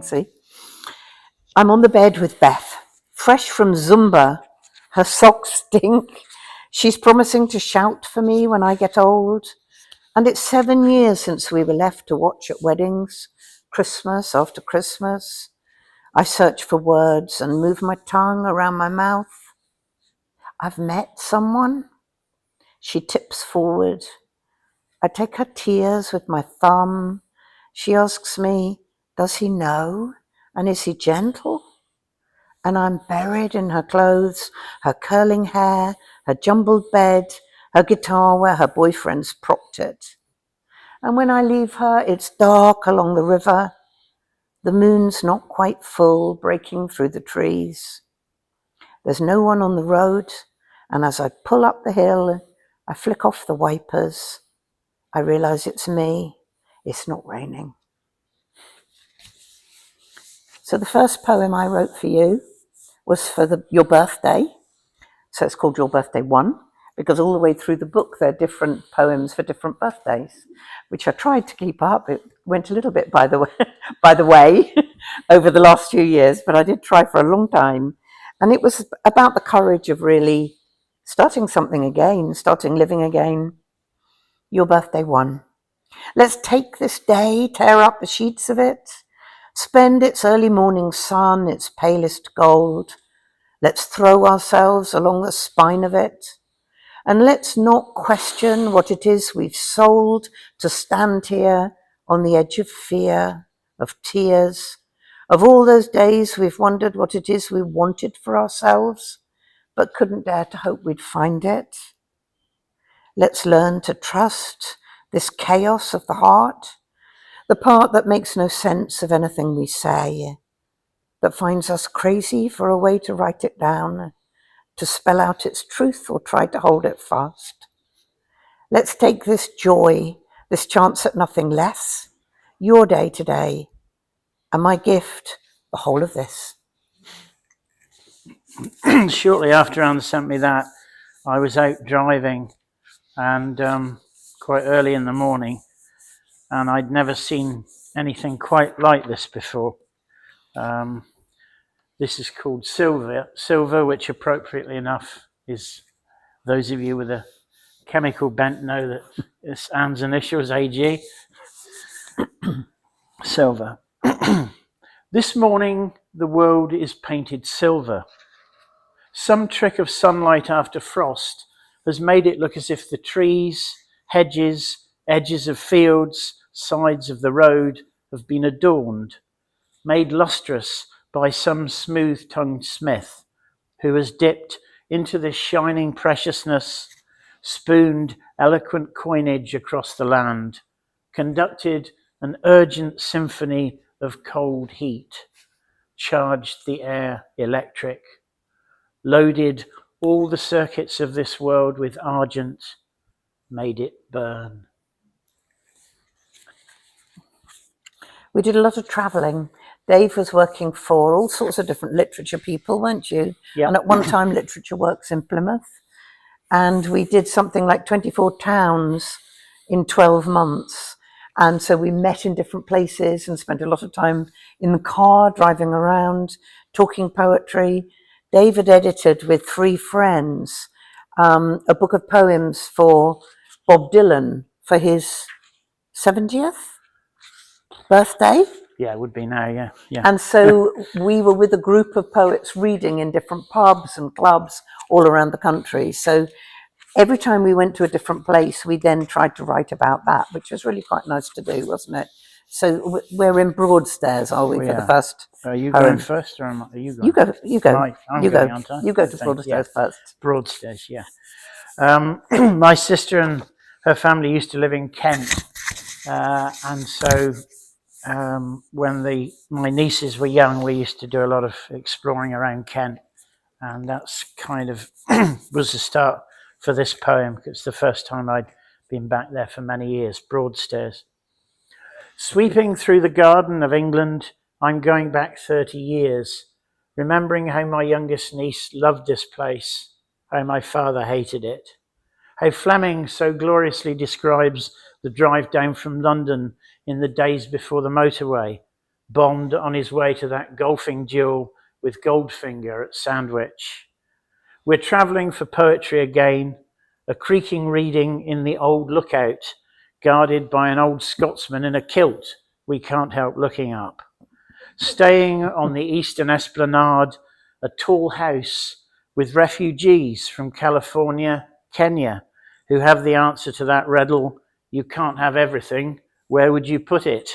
fancy. I'm on the bed with Beth, fresh from Zumba. Her socks stink. She's promising to shout for me when I get old. And it's 7 years since we were left to watch at weddings, Christmas after Christmas. I search for words and move my tongue around my mouth. I've met someone. She tips forward. I take her tears with my thumb. She asks me, does he know? And is he gentle? And I'm buried in her clothes, her curling hair, her jumbled bed, her guitar where her boyfriend's propped it. And when I leave her, it's dark along the river. The moon's not quite full, breaking through the trees. There's no one on the road, and as I pull up the hill, I flick off the wipers. I realize it's me. It's not raining. So the first poem I wrote for you was for your birthday. So it's called Your Birthday 1, because all the way through the book there are different poems for different birthdays, which I tried to keep up. It went a little bit by the way over the last few years, but I did try for a long time. And it was about the courage of really starting something again, starting living again. Your Birthday 1. Let's take this day, tear up the sheets of it, spend its early morning sun, its palest gold. Let's throw ourselves along the spine of it, and let's not question what it is we've sold to stand here on the edge of fear, of tears, of all those days we've wondered what it is we wanted for ourselves, but couldn't dare to hope we'd find it. Let's learn to trust this chaos of the heart, the part that makes no sense of anything we say, that finds us crazy for a way to write it down, to spell out its truth or try to hold it fast. Let's take this joy, this chance at nothing less, your day today, and my gift, the whole of this. Shortly after Anne sent me that, I was out driving and quite early in the morning, and I'd never seen anything quite like this before. This is called Silver, which appropriately enough is, those of you with a chemical bent know that it's Anne's initials, AG. Silver. This morning the world is painted silver. Some trick of sunlight after frost has made it look as if the trees, hedges, edges of fields, sides of the road have been adorned, made lustrous by some smooth-tongued smith who has dipped into this shining preciousness, spooned eloquent coinage across the land, conducted an urgent symphony of cold heat, charged the air electric, loaded all the circuits of this world with argent, made it burn. We did a lot of travelling. Dave was working for all sorts of different literature people, weren't you? Yep. And at one time, Literature Works in Plymouth. And we did something like 24 towns in 12 months. And so we met in different places and spent a lot of time in the car, driving around, talking poetry. David edited with 3 friends a book of poems for Bob Dylan for his 70th birthday. Yeah, it would be now, yeah. And so we were with a group of poets reading in different pubs and clubs all around the country. So every time we went to a different place, we then tried to write about that, which was really quite nice to do, wasn't it? So we're in Broadstairs, are we, for the first? Are you going first, or are you going? You go. Right, I'm you going, go. aren't I? You go to Broadstairs first. Broadstairs, yeah. My sister and her family used to live in Kent, and so when my nieces were young, we used to do a lot of exploring around Kent, and that's kind of was the start for this poem. It's the first time I'd been back there for many years. Broadstairs. Sweeping through the garden of England, I'm going back 30 years, remembering how my youngest niece loved this place, how my father hated it, how Fleming so gloriously describes the drive down from London in the days before the motorway, bombed on his way to that golfing duel with Goldfinger at Sandwich. We're travelling for poetry again, a creaking reading in the old lookout, guarded by an old Scotsman in a kilt we can't help looking up. Staying on the eastern esplanade, a tall house with refugees from California, Kenya, who have the answer to that riddle, you can't have everything, where would you put it?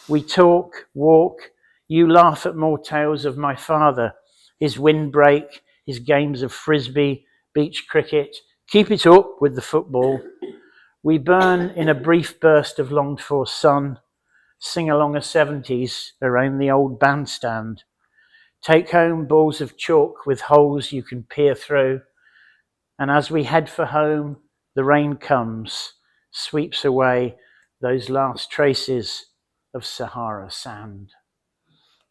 We talk, walk, you laugh at more tales of my father, his windbreak, his games of frisbee, beach cricket, keep it up with the football. We burn in a brief burst of longed-for sun, sing along a 70s around the old bandstand, take home balls of chalk with holes you can peer through, and as we head for home, the rain comes, sweeps away those last traces of Sahara sand.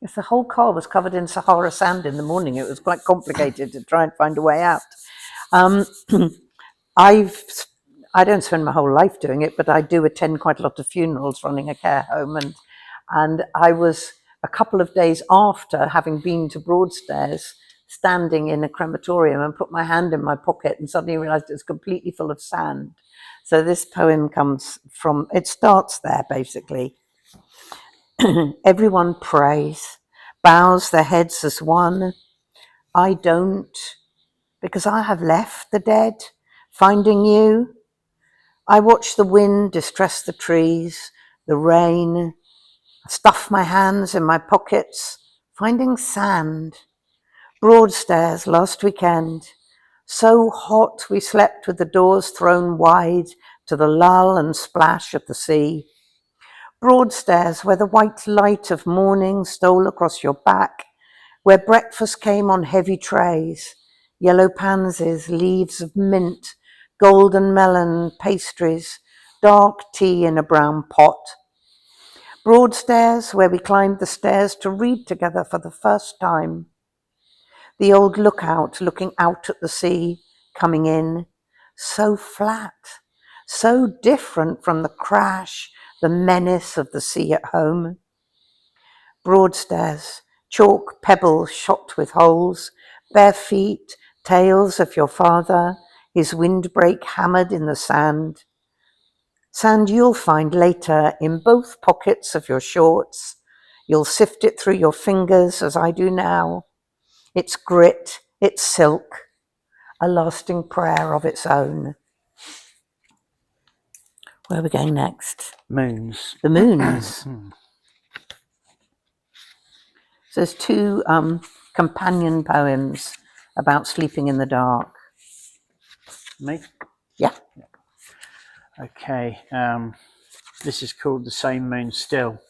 If the whole car was covered in Sahara sand in the morning, it was quite complicated to try and find a way out. I don't spend my whole life doing it, but I do attend quite a lot of funerals running a care home. And I was a couple of days after having been to Broadstairs, standing in a crematorium and put my hand in my pocket and suddenly realized it was completely full of sand. So this poem comes from, it starts there basically. Everyone prays, bows their heads as one. I don't, because I have left the dead, finding you. I watch the wind distress the trees, the rain, stuff my hands in my pockets, finding sand. Broadstairs last weekend, so hot we slept with the doors thrown wide to the lull and splash of the sea. Broadstairs, where the white light of morning stole across your back, where breakfast came on heavy trays, yellow pansies, leaves of mint, golden melon, pastries, dark tea in a brown pot. Broadstairs, where we climbed the stairs to read together for the first time. The old lookout looking out at the sea, coming in, so flat, so different from the crash, the menace of the sea at home. Broadstairs, chalk pebbles shot with holes, bare feet, tales of your father, his windbreak hammered in the sand. Sand you'll find later in both pockets of your shorts. You'll sift it through your fingers as I do now. It's grit, it's silk, a lasting prayer of its own. Where are we going next? Moons. The moons. So there's two companion poems about sleeping in the dark. Me? Yeah. Okay. This is called The Same Moon Still.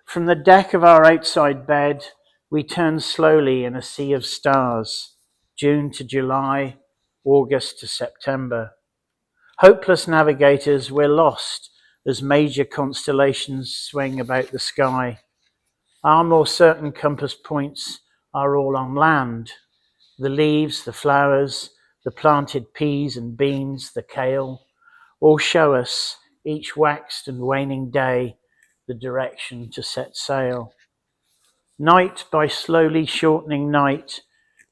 From the deck of our outside bed, we turn slowly in a sea of stars, June to July, August to September. Hopeless navigators, we're lost as major constellations swing about the sky. Our more certain compass points are all on land. The leaves, the flowers, the planted peas and beans, the kale, all show us, each waxed and waning day, the direction to set sail. Night by slowly shortening night,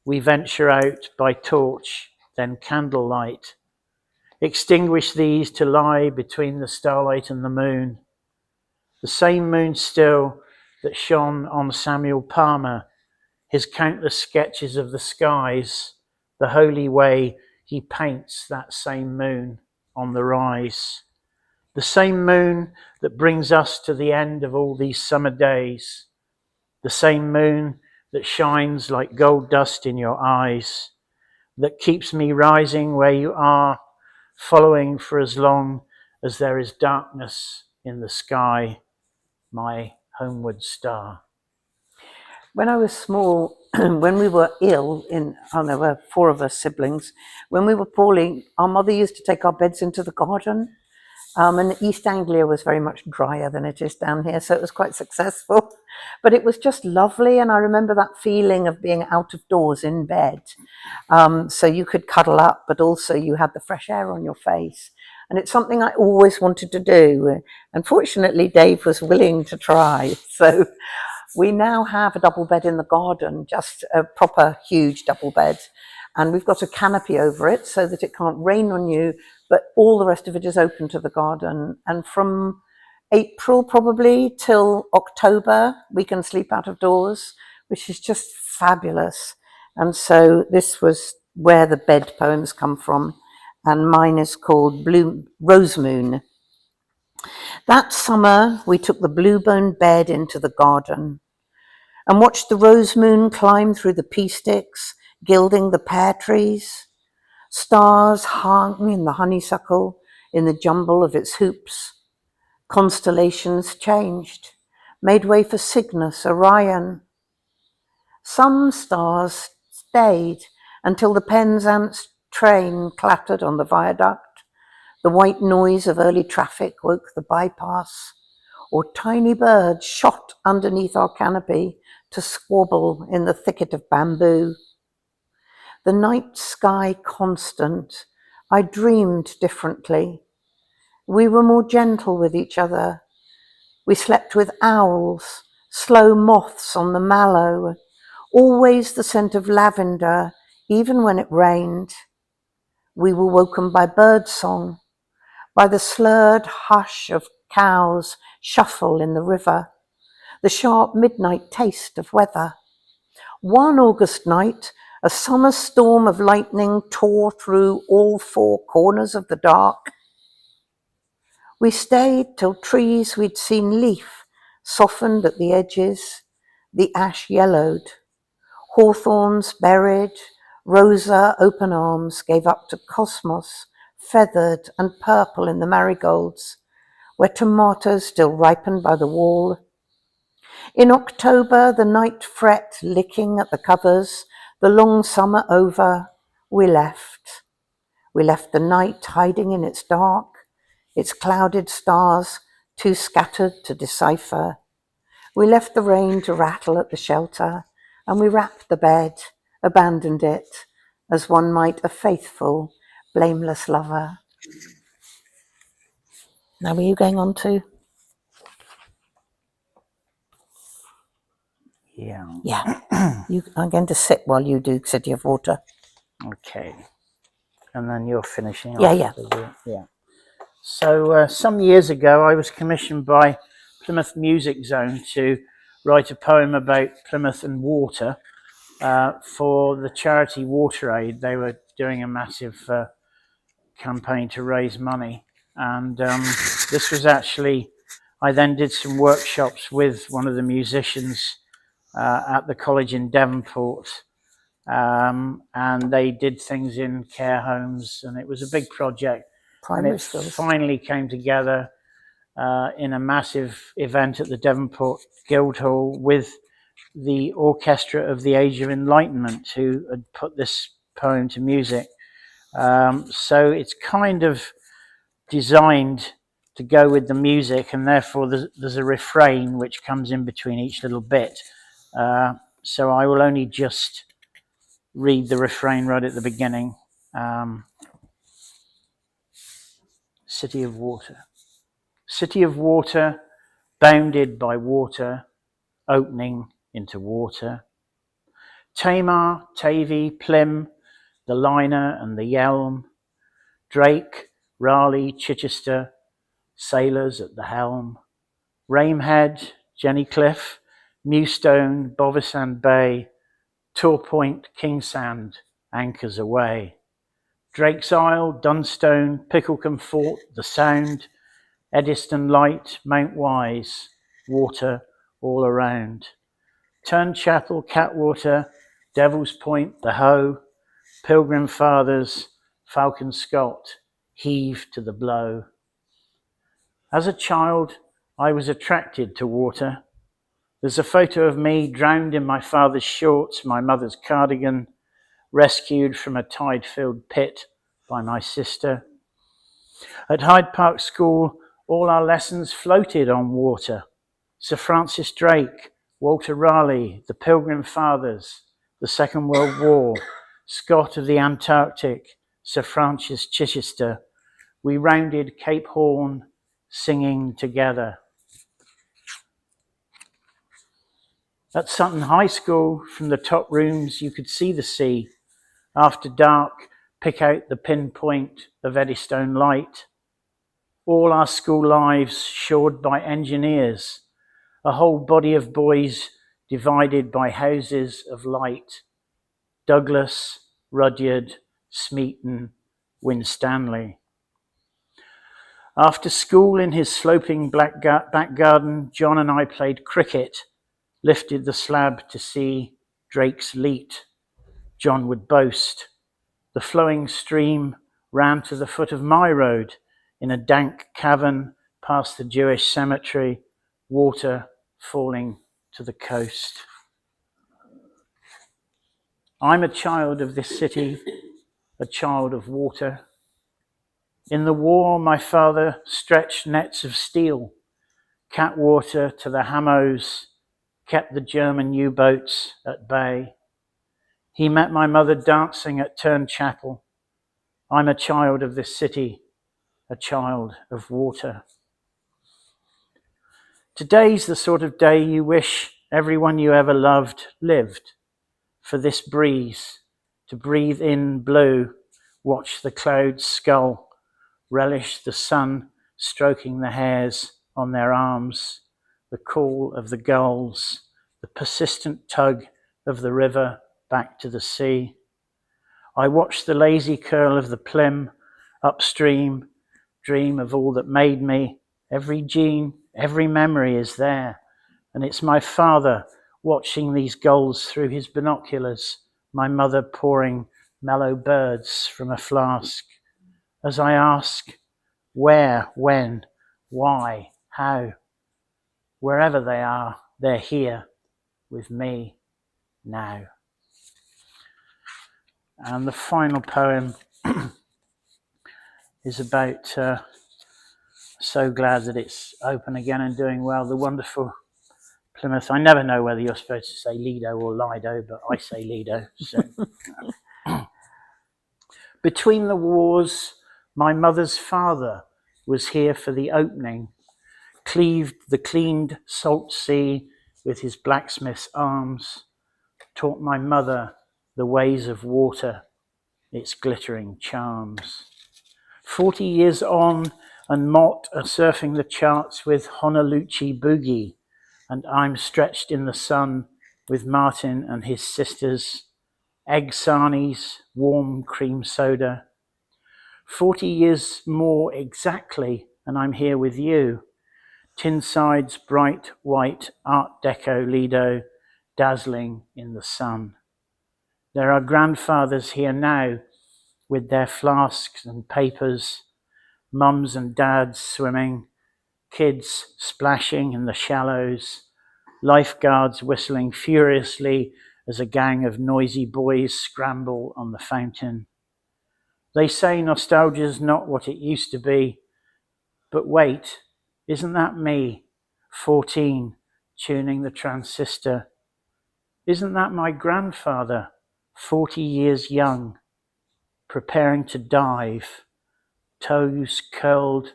we venture out by torch, then candlelight. Extinguish these to lie between the starlight and the moon. The same moon still that shone on Samuel Palmer, his countless sketches of the skies, the holy way he paints that same moon on the rise. The same moon that brings us to the end of all these summer days. The same moon that shines like gold dust in your eyes, that keeps me rising where you are, following for as long as there is darkness in the sky, my homeward star. When I was small, when we were ill, there were 4 of us siblings, when we were poorly, our mother used to take our beds into the garden. And East Anglia was very much drier than it is down here, so it was quite successful. But it was just lovely, and I remember that feeling of being out of doors in bed. So you could cuddle up, but also you had the fresh air on your face. And it's something I always wanted to do. Unfortunately, Dave was willing to try. So we now have a double bed in the garden, just a proper huge double bed. And we've got a canopy over it so that it can't rain on you, but all the rest of it is open to the garden. And from April probably till October, we can sleep out of doors, which is just fabulous. And so this was where the bed poems come from. And mine is called Rose Moon. That summer, we took the bluebone bed into the garden and watched the rose moon climb through the pea sticks, gilding the pear trees. Stars hung in the honeysuckle in the jumble of its hoops. Constellations changed, made way for Cygnus, Orion. Some stars stayed until the Penzance train clattered on the viaduct. The white noise of early traffic woke the bypass, or tiny birds shot underneath our canopy to squabble in the thicket of bamboo. The night sky constant, I dreamed differently. We were more gentle with each other. We slept with owls, slow moths on the mallow, always the scent of lavender, even when it rained. We were woken by birdsong, by the slurred hush of cows shuffle in the river, the sharp midnight taste of weather. One August night, a summer storm of lightning tore through all four corners of the dark. We stayed till trees we'd seen leaf softened at the edges, the ash yellowed. Hawthorns buried, rosa open arms gave up to cosmos, feathered and purple in the marigolds, where tomatoes still ripened by the wall. In October, the night fret licking at the covers, the long summer over, we left. We left the night hiding in its dark, its clouded stars too scattered to decipher. We left the rain to rattle at the shelter, and we wrapped the bed, abandoned it, as one might a faithful, blameless lover. Now, were you going on to? Yeah. Yeah. I'm going to sit while you do City of Water. Okay. And then you're finishing Yeah, off. Yeah. So some years ago, I was commissioned by Plymouth Music Zone to write a poem about Plymouth and water for the charity Water Aid. They were doing a massive campaign to raise money. And this was actually, I then did some workshops with one of the musicians at the college in Devonport. And they did things in care homes, and it was a big project. Primary And it schools. finally came together in a massive event at the Devonport Guildhall with the Orchestra of the Age of Enlightenment, who had put this poem to music. So it's kind of designed to go with the music, and therefore there's a refrain which comes in between each little bit. So I will only just read the refrain right at the beginning. City of water. City of water, bounded by water, opening into water. Tamar, Tavy, Plym, the liner and the yelm. Drake, Raleigh, Chichester, sailors at the helm. Ramehead, Jennycliff, Mewstone, Bovisand Bay, Torpoint, Kingsand, anchors away. Drake's Isle, Dunstone, Picklecombe Fort, the Sound, Eddiston Light, Mount Wise, water all around. Turnchapel, Catwater, Devil's Point, the Hoe, Pilgrim Fathers, Falcon Scott, heave to the blow. As a child, I was attracted to water. There's a photo of me drowned in my father's shorts, my mother's cardigan, rescued from a tide-filled pit by my sister. At Hyde Park School, all our lessons floated on water. Sir Francis Drake, Walter Raleigh, the Pilgrim Fathers, the Second World War, Scott of the Antarctic, Sir Francis Chichester, we rounded Cape Horn, singing together. At Sutton High School, from the top rooms, you could see the sea. After dark, pick out the pinpoint of Eddystone light. All our school lives shored by engineers, a whole body of boys divided by houses of light. Douglas, Rudyard, Smeaton, Winstanley. After school in his sloping back garden, John and I played cricket, lifted the slab to see Drake's Leat. John would boast. The flowing stream ran to the foot of my road in a dank cavern past the Jewish cemetery, water falling to the coast. I'm a child of this city, a child of water. In the war, my father stretched nets of steel, catwater to the Hamos, kept the German U-boats at bay. He met my mother dancing at Turn Chapel. I'm a child of this city, a child of water. Today's the sort of day you wish everyone you ever loved lived. For this breeze, to breathe in blue, watch the clouds scull, relish the sun stroking the hairs on their arms, the call of the gulls, the persistent tug of the river back to the sea. I watch the lazy curl of the Plym upstream, dream of all that made me. Every gene, every memory is there. And it's my father watching these gulls through his binoculars, my mother pouring mellow birds from a flask. As I ask, where, when, why, how, wherever they are, they're here with me now. And the final poem is about, so glad that it's open again and doing well, the wonderful Plymouth. I never know whether you're supposed to say Lido or Lido, but I say Lido. So. Between the wars, my mother's father was here for the opening, cleaved the cleaned salt sea with his blacksmith's arms, taught my mother the ways of water, its glittering charms. 40 years on, and Mott are surfing the charts with Honolulu Boogie, and I'm stretched in the sun with Martin and his sisters, egg sarnies, warm cream soda. 40 years more exactly, and I'm here with you. Tinside's bright white Art Deco Lido, dazzling in the sun. There are grandfathers here now with their flasks and papers, mums and dads swimming, kids splashing in the shallows, lifeguards whistling furiously as a gang of noisy boys scramble on the fountain. They say nostalgia's not what it used to be, but wait, isn't that me, 14, tuning the transistor? Isn't that my grandfather, 40 years young, preparing to dive, toes curled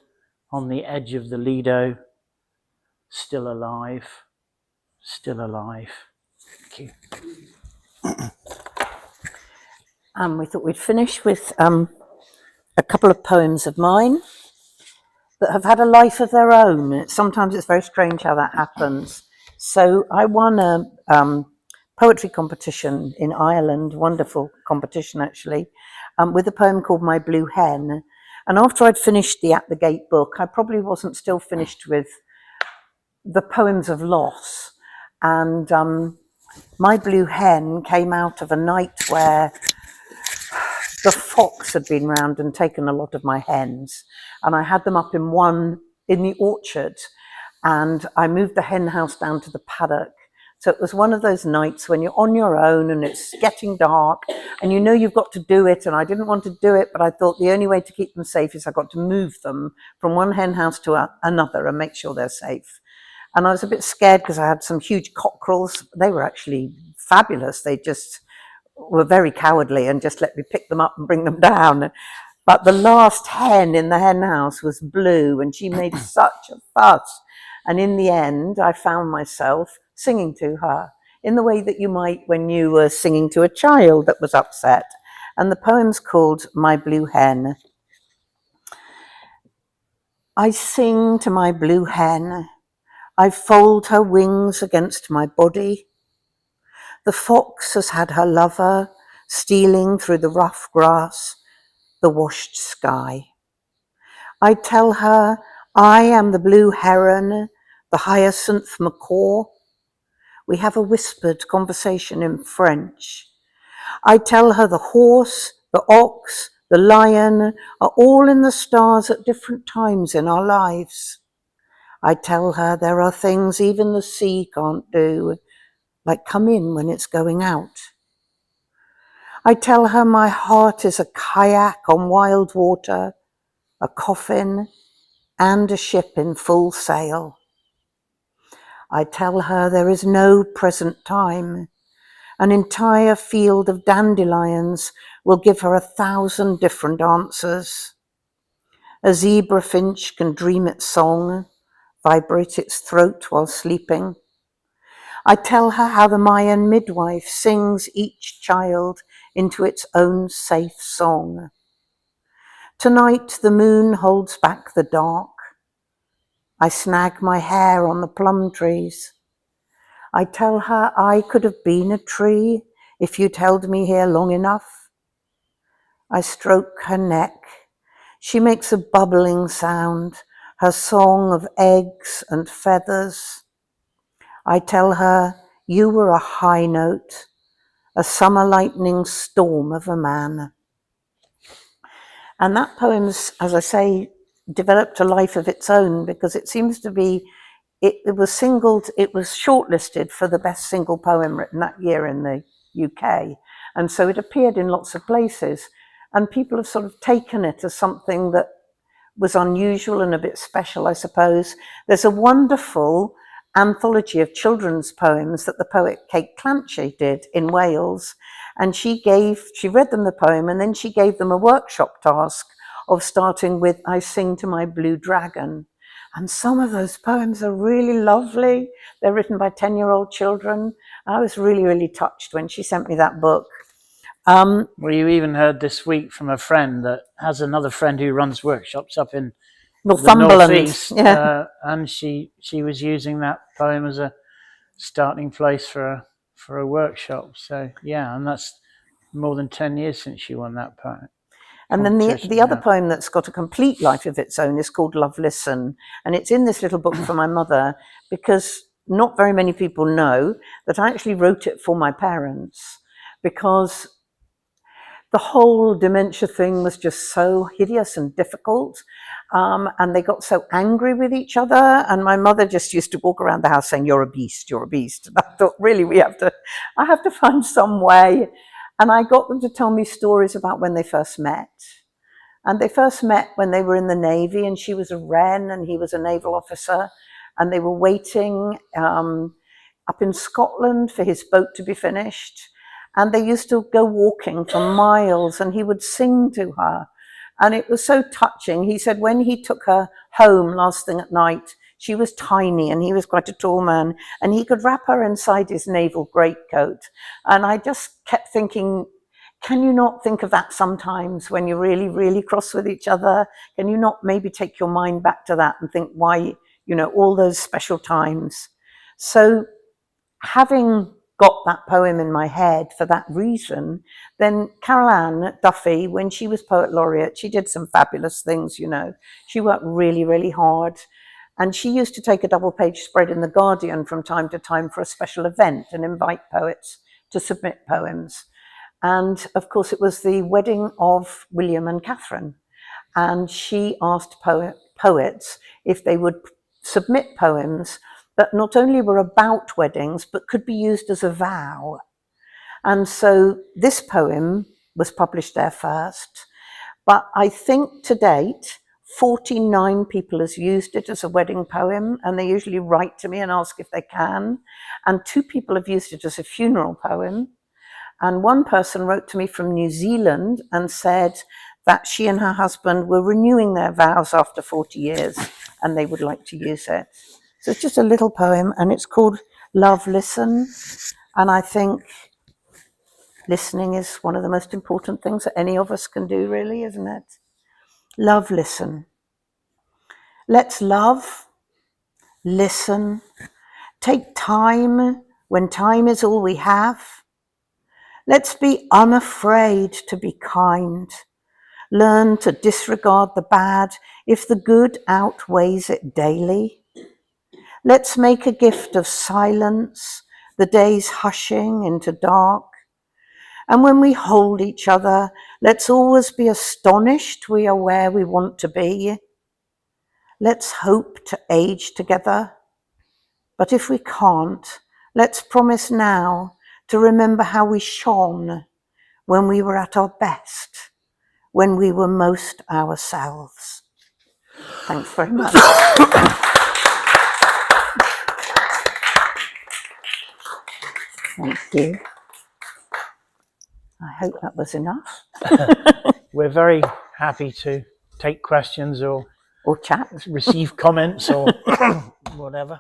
on the edge of the Lido, still alive, still alive. Thank you. We thought we'd finish with a couple of poems of mine that have had a life of their own. Sometimes it's very strange how that happens. So I won a poetry competition in Ireland, wonderful competition actually, with a poem called My Blue Hen. And after I'd finished the At the Gate book, I probably wasn't still finished with the poems of loss. And My Blue Hen came out of a night where the fox had been round and taken a lot of my hens, and I had them up in the orchard, and I moved the hen house down to the paddock. So it was one of those nights when you're on your own and it's getting dark and you know you've got to do it, and I didn't want to do it, but I thought the only way to keep them safe is I got to move them from one hen house to another and make sure they're safe. And I was a bit scared because I had some huge cockerels. They were actually fabulous. They just were very cowardly and just let me pick them up and bring them down. But the last hen in the hen house was blue, and she made such a fuss. And in the end, I found myself singing to her in the way that you might when you were singing to a child that was upset. And the poem's called My Blue Hen. I sing to my blue hen. I fold her wings against my body. The fox has had her lover, stealing through the rough grass, the washed sky. I tell her I am the blue heron, the hyacinth macaw. We have a whispered conversation in French. I tell her the horse, the ox, the lion are all in the stars at different times in our lives. I tell her there are things even the sea can't do, like come in when it's going out. I tell her my heart is a kayak on wild water, a coffin, and a ship in full sail. I tell her there is no present time. An entire field of dandelions will give her 1,000 different answers. A zebra finch can dream its song, vibrate its throat while sleeping. I tell her how the Mayan midwife sings each child into its own safe song. Tonight the moon holds back the dark. I snag my hair on the plum trees. I tell her I could have been a tree if you'd held me here long enough. I stroke her neck. She makes a bubbling sound, her song of eggs and feathers. I tell her you were a high note, a summer lightning storm of a man. And that poem's, as I say, developed a life of its own because it seems to be, it was shortlisted for the best single poem written that year in the UK. And so it appeared in lots of places. And people have sort of taken it as something that was unusual and a bit special, I suppose. There's a wonderful anthology of children's poems that the poet Kate Clancy did in Wales. And she read them the poem and then she gave them a workshop task of starting with I Sing to My Blue Dragon. And some of those poems are really lovely. They're written by 10-year-old children. I was really, really touched when she sent me that book. Well, you even heard this week from a friend that has another friend who runs workshops up in Northumberland, the northeast, yeah. and she was using that poem as a starting place for a workshop. So yeah, and that's more than 10 years since she won that poem. And then the other poem that's got a complete life of its own is called Love Listen. And it's in this little book for my mother because not very many people know that I actually wrote it for my parents because the whole dementia thing was just so hideous and difficult. And they got so angry with each other. And my mother just used to walk around the house saying, you're a beast, you're a beast. And I thought, really, I have to find some way. And I got them to tell me stories about when they first met. And they first met when they were in the Navy, and she was a Wren and he was a naval officer. And they were waiting up in Scotland for his boat to be finished. And they used to go walking for miles and he would sing to her. And it was so touching. He said when he took her home last thing at night, she was tiny and he was quite a tall man and he could wrap her inside his naval greatcoat. And I just kept thinking, can you not think of that sometimes when you're really, really cross with each other? Can you not maybe take your mind back to that and think why, all those special times? So having got that poem in my head for that reason, then Carol Ann Duffy, when she was Poet Laureate, she did some fabulous things, She worked really, really hard. And she used to take a double-page spread in The Guardian from time to time for a special event and invite poets to submit poems. And of course, it was the wedding of William and Catherine. And she asked poets if they would submit poems that not only were about weddings, but could be used as a vow. And so this poem was published there first. But I think to date, 49 people has used it as a wedding poem, and they usually write to me and ask if they can. And 2 people have used it as a funeral poem. And one person wrote to me from New Zealand and said that she and her husband were renewing their vows after 40 years and they would like to use it. So it's just a little poem and it's called Love, Listen. And I think listening is one of the most important things that any of us can do, really, isn't it? Love, listen. Let's love, listen, take time when time is all we have. Let's be unafraid to be kind. Learn to disregard the bad if the good outweighs it daily. Let's make a gift of silence, the days hushing into dark. And when we hold each other, let's always be astonished we are where we want to be. Let's hope to age together. But if we can't, let's promise now to remember how we shone when we were at our best, when we were most ourselves. Thanks very much. Thank you. I hope that was enough. We're very happy to take questions or Or chat. receive comments or whatever.